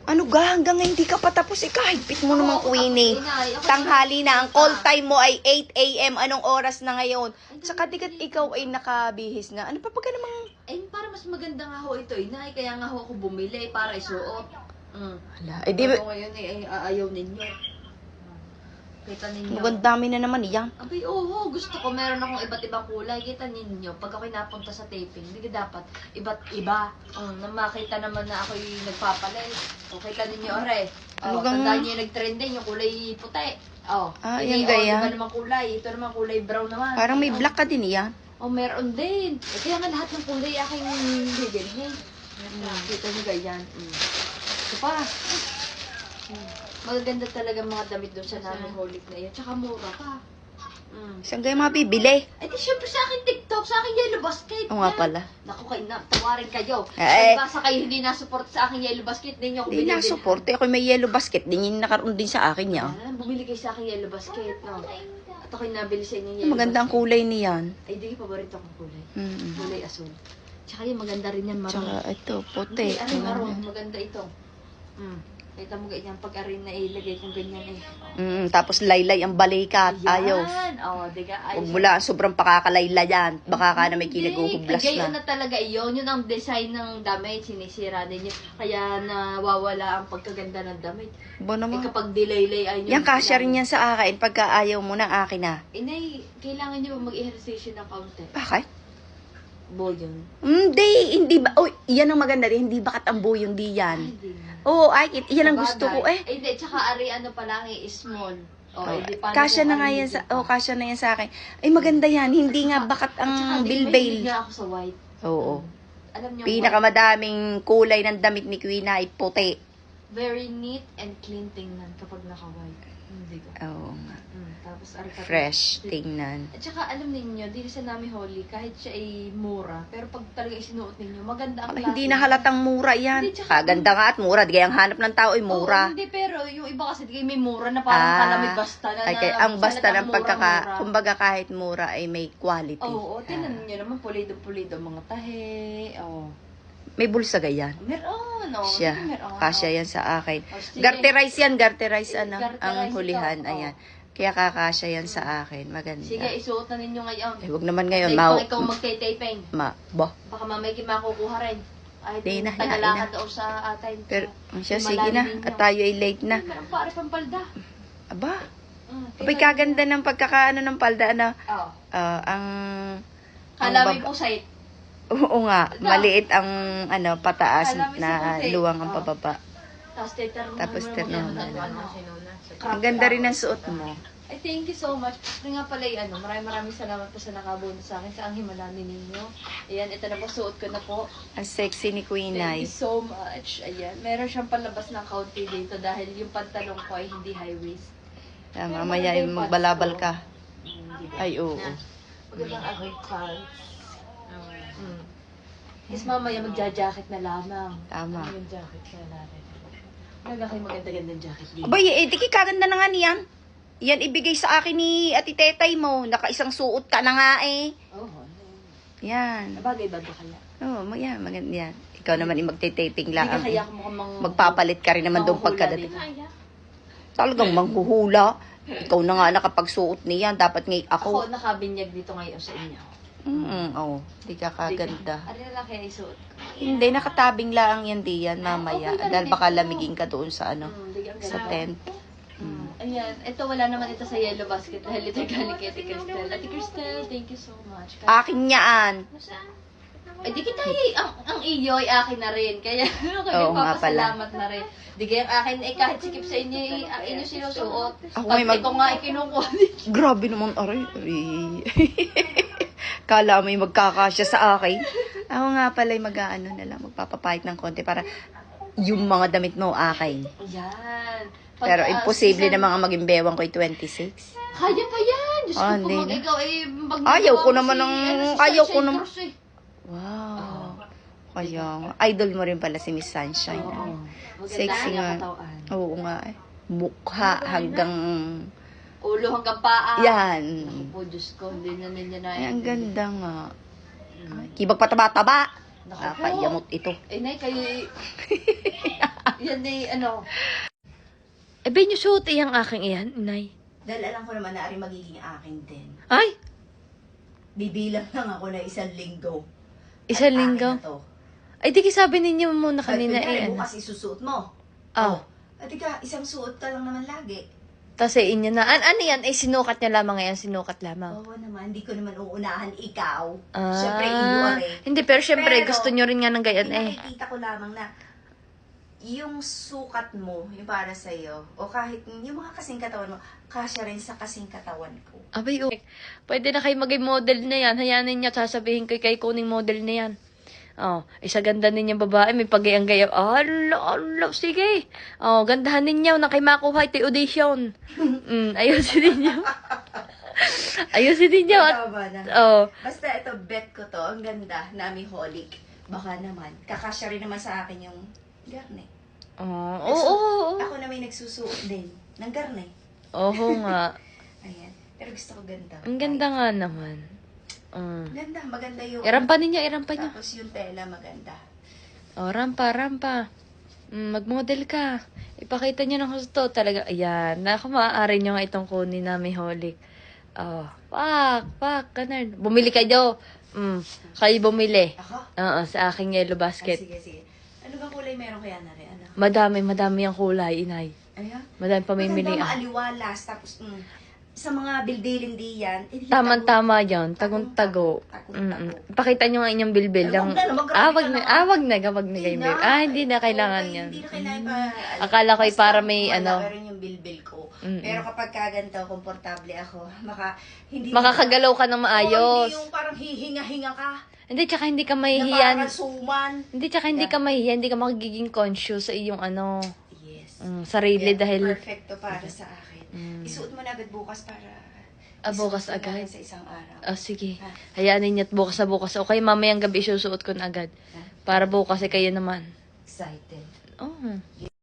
Ano ga, hanggang ngayon hindi ka pa tapos eh, kahigpit mo naman, Queenie. Tanghali na, ang call time mo ay 8 a.m. Anong oras na ngayon? Tsaka dikat ikaw ay nakabihis na. Ano pa pagka namang... Eh, para mas maganda nga ho ito, inay. Kaya nga ho ako bumili para isuot. Hala, eh di... Pero ngayon eh, ayaw ninyo. Kita ninyo. Ang dami na naman yan. Abay, oo, gusto ko. Meron akong iba't ibang kulay. Kita ninyo, pag ako'y napunta sa taping, hindi dapat iba't iba. Na makita naman na ako'y nagpapalit. O, kita ninyo, ore. Ano Tandaan niyo yung nag-trending, yung kulay puti. Yan gaya. Iba naman kulay. Ito naman kulay brown naman. Parang may black ka din yan. Meron din. Kaya nga lahat ng kulay aking bibilhin. Kita nyo ganyan. Ito pa. Magaganda talaga mga damit doon sa namin holic na yun. Tsaka mura pa. Saan kayo mga bibili? Eh di syempre sa akin TikTok, sa akin Yellow Basket. Oo nga pala. Naku, tawarin kayo. Eh, Basta kayo hindi nasupport sa akin Yellow Basket, hindi nyo ako Hindi na support. Ako may yellow basket. Din yung nakaroon din sa akin niya. Bumili kayo sa akin Yellow Basket. No? At ako'y nabili sa inyo Yellow Maganda ang Basket. kulay niyan. Ay, di paborito akong kulay. Mm. Kulay asul. Tsaka yung maganda rin yan, maroon. Tsaka ito, puti. Hindi, maroon. Maganda ito. Kita mo ganyan, pag-arin na ilagay kong ganyan eh. Tapos laylay ang balikat. Ayaw. Diga, Huwag mula, sobrang pakakalayla yan. Baka ka na may kinaguhublas Gayon na. na talaga iyon. Yun ang design ng damit. Sinisira ninyo. Kaya nawawala ang pagkaganda ng damit. Bo naman. Kapag dilaylay ay nyo. Yan, kasya rin yan sa akin. Pagka ayaw mo na, akin na. Inay, kailangan nyo mag-ehersisyo ng kaunti. Bakit? Boyon. Hindi ba? Oh, yan ang maganda rin. Hindi bakat ang buyong di yan. Hindi na. Oo, yan ang gusto ko eh. Hindi, tsaka ari ano pa lang eh, small. Hindi pa Kasya na nga yan sa, kasya na yan sa akin. Ay, maganda yan. Hindi nga bakat ang bilbail. Tsaka ako sa white. Oo. Alam niyo, Pinakamadaming kulay ng damit ni Queen ay puti. very neat and clean tingnan kapag naka-white. Hindi ko. Oo nga. Tapos, Fresh tingnan. At saka, alam ninyo, dito sa Nami Holy, kahit siya ay mura, pero pag talaga isinuot ninyo, maganda ang Hindi klase. na halatang mura yan. Hindi, tsaka- Ganda nga at mura. Di kaya ang hanap ng tao ay mura. Oo, hindi, pero yung iba kasi, di kayo may mura na parang kalamay basta na. Okay, ang basta salatang ng mura-mura. kumbaga kahit mura ay may quality. Oo, tinan niyo naman, pulido-pulido mga tahe. May bulsa gayan. Meron, Siya. Meron. Kasya yan sa akin. Sige. Garterize yan, garterize ano, Garterize ang hulihan. ito, Ayan. Kaya kakasya yan sa akin. Maganda. Sige, isuot na ninyo ngayon. Eh, wag naman ngayon. Dahil pang ikaw magtay-taping. Baka mamay makukuha rin. Ay, Di na, tagalakad daw sa atin. Pero, siya, sige na. At tayo ay late na. Meron pare pampalda. Aba, abay kaganda ng pagkakaano ng palda, ano. Oo. Ang Kalami po site. Oo nga, maliit ang pataas Kalami na si Puti. luwang ang pababa. Tapos terno. ano. Ang ganda rin ng suot mo. Ay, thank you so much. Ito nga pala maraming salamat po sa nakabono sa akin, sa ang himalani ninyo. Ayan, ito na po, suot ko na po. Ang sexy ni Queen Thank Ay. you so much. Ayan, meron siyang palabas ng kaunti dito dahil yung pantalong ko ay hindi high waist. Mamaya ay magbalabal ka. Ay, oo. Magandang ako'y pants. Yes, mamaya magja-jacket na lamang. Tama. Ano yung jacket kaya natin? Talaga kayo maganda-gandang jacket dito. Abay, di kaganda na nga niyan. Yan ibigay sa akin ni Ate Tetay mo. Nakaisang suot ka na nga eh. Oo. Yan. Bagay-bagay kaya. Oo, yan, maganda yan. Ikaw naman yung magte-taping lang. Hindi ka kaya mukhang Magpapalit ka rin naman doon pagkadating. Talagang manghuhula. Ikaw na nga nakapagsuot niyan. Dapat ngayon ako. Ako nakabinyag dito ngayon sa inyo. Oo. Di ka kaganda. Ano na lang kaya isuot ko? Hindi, nakatabing lang yan diyan mamaya. Okay lang Dahil dito. baka lamigin ka doon sa sa tent. Ayan, ito wala naman ito sa yellow basket dahil ito galing kay Ate Cristel. Ate Cristel, thank you so much. Akin niyaan. Ay, di kita ang iyo ay akin na rin. Kaya kami Oo nga pala. papasalamat na rin. Di kaya akin ay kahit sikip sa inyo, ang inyo sinusuot. Ako Pag may ikaw nga ay kinukuha. Grabe naman, aray. Kala mo yung magkakasya sa akin. Ako nga pala yung mag-aano na lang, magpapapahit ng konti para yung mga damit mo akin. Yan. Pero imposible naman ang maging bewang ko ay 26. Kaya pa yan. Diyos ko, hindi pag na. ikaw ay Ayaw ko naman ayaw ko naman. Cross, Wow. Kaya nga. Idol mo rin pala si Miss Sunshine. Sexy nga. Oo nga eh. Mukha hanggang... Ulo hanggang paa. Yan. Ako po, Diyos ko, hindi na ninyo na. Ay, ang ganda nga. Kibag pataba-taba. Nakakayamot ito. Eh, Nay, kayo yan eh, ano. Eh, ba yung suot iyang aking iyan, Nay? Dahil alam ko naman na ari magiging akin din. Ay! Bibilang lang ako na 1 linggo. Isang At linggo? akin na to. Ay, di sabi ninyo muna kanina Kunyari, eh. Ano? bukas isusuot mo. Oh. At ika, isang suot ka lang naman lagi. Tapos eh, inyo na. Ano yan? Eh, sinukat niya lamang ngayon. Sinukat lamang. Oo naman, hindi ko naman uunahan ikaw. Ah. Siyempre, iyo are. Hindi, pero syempre, Pero, gusto nyo rin nga ng gayan eh. Nakikita ko lamang na yung sukat mo, yung para sa'yo, o kahit yung mga kasing katawan mo, kasya rin sa kasing katawan ko. Abay, oh. Pwede na kayo maging model na yan. Hayaan ninyo at sasabihin ko kay kuning model na yan. Oh, isa ganda ninyong babae, may pagayang-gayang. Allah, sige. Oh, gandahan ninyo na kay makuha ito audition. Ayusin ninyo. Ayusin ninyo. At, Tama na. oh, Basta ito, bet ko to, ang ganda, Namiholic. Baka naman, kakasya rin naman sa akin yung garne. oo. Ako na may nagsusuot din ng garne. Oo nga. Ayan. Pero gusto ko ganda. Ang ganda nga naman. Ganda, maganda yung... Irampa ninyo, irampa nyo. Tapos yung tela, maganda. Oh, rampa. Mag-model ka. Ipakita nyo ng gusto. Talaga, ayan. Maaari nyo nga itong kunin namin holic. Oh, pak, ganun. Bumili kayo. Kayo bumili. Ako? Oo, sa aking yellow Ay, basket. sige. Ano bang kulay meron kaya na rin? Ano? Madami ang kulay, inay. Ayan. Madami pamimili. Maganda, maaliwalas. Tapos, sa mga bilbilindi yan. Tama yan. Tagong-tago. Tagong-tago. Pakita nyo nga inyong bilbil. Ay, wag na, Wag na kayo bilbil. Hindi na kailangan Okay, yan. Hindi na kailangan pa. Akala ko ay Basta para may wala ano. pa rin yung bilbil ko. Pero kapag kaganto, komportable ako. Hindi Makakagalaw ka ng maayos. Hindi yung parang hihinga-hinga ka. Hindi, tsaka hindi ka Na mahihiyan. parang suman. Hindi, tsaka hindi ka mahihiyan. Hindi ka magiging conscious sa iyong Yes. sarili Yeah, dahil perfecto para sa akin. Isuot mo na agad bukas para bukas isuot mo na agad. sa isang araw. sige. Hayaan ninyo at bukas na bukas. Okay, mamayang gabi isusuot ko na agad. Para bukas kayo naman. Excited. Oh.